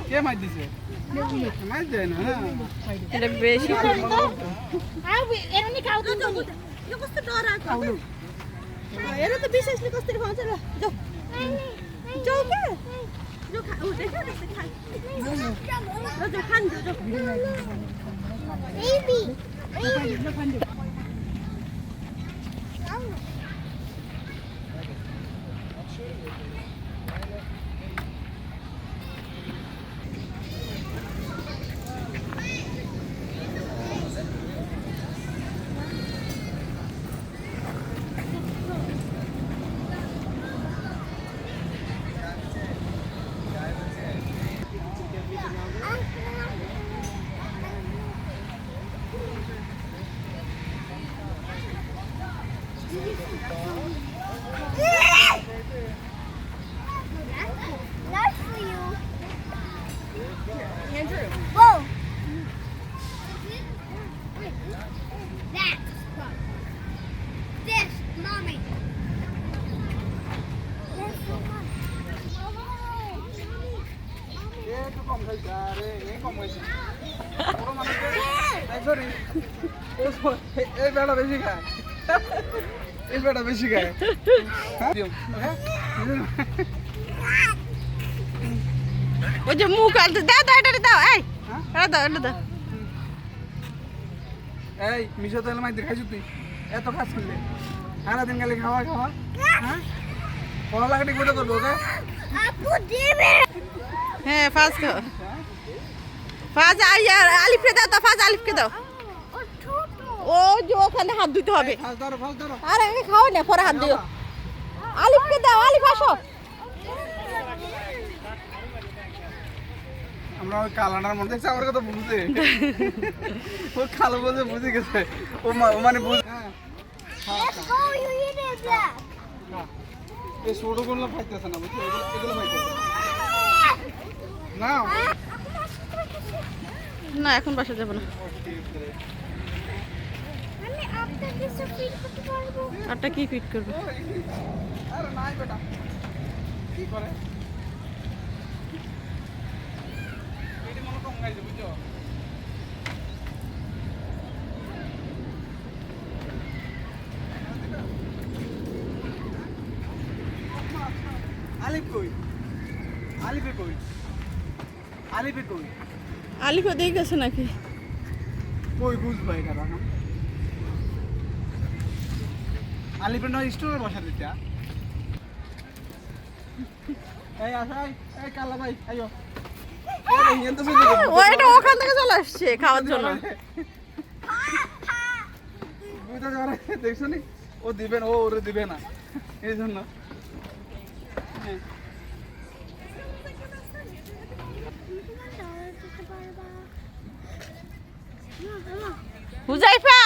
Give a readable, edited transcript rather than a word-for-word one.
কে মার দিছে মার দেয় না এটা বেশি এরা তো বিশেষ কষ্ট করে চলো যাও যাও কে যাও খা ও দেখো দেখো খা যাও খান যাও baby That's for you. Andrew. Whoa. That's fun. This, mommy. That's so fun. একটু কম খাইছে আরে এই কম হইছে বড় মানুষ এই সরি এই বেটা বেশি খায় এই বেটা বেশি খায় ওই যে মুখ আর দাও দাও এটা দাও এই এটা দাও এটা দাও এই মিশো তেল মাইতে খাইছ তুই এত কাজ করলে সারাদিন গেলে খাওয়া খাওয়া হ্যাঁ পড়ালেখাটি করে করবো ওকে আপু দিবে হ্যাঁ ফাজ খাও ফাজ আলিফকে দাও তো ফাজ আলিফকে দাও ও ছোট ও যে ওখানে হাত ধুতে হবে ফাল ধরো আরে আগে খাও না পরে হাত দিও আলিফকে দাও আলিফ আসো আমরা ওই কালাটার মধ্যে দেখছি আমার কথা বুঝতে ও কালো বলতে বুঝে গেছে ও মানে বুঝে হ্যাঁ Let's go, you eat it that. এই ছোটগুলো খাইতেছে না বুঝছো এগুলো খাইতেছে না না এখন বাসা যাব না আমি আপনাকে সব ফিল করতে পারবো আরটা কি ফিট করবে আরে নাই বেটা কি করে এটি মনে কম খাইছে বুঝছো আলিফ কই আলিফে কই আলিফে কই আলিফও দিয়ে গেছে নাকি কই বুঝ ভাই দাদা আলিফে নয় স্টোরে বসা দিতে এই আসাই এই কালা ভাই আইও এই হেন তো শুনে ও এটা ওখান থেকে চলে আসছে খাওয়ার জন্য বুঝতে পারে দেখছো নি ও দিবে না ও ওরে দিবে না এই জন্য হুজাইফা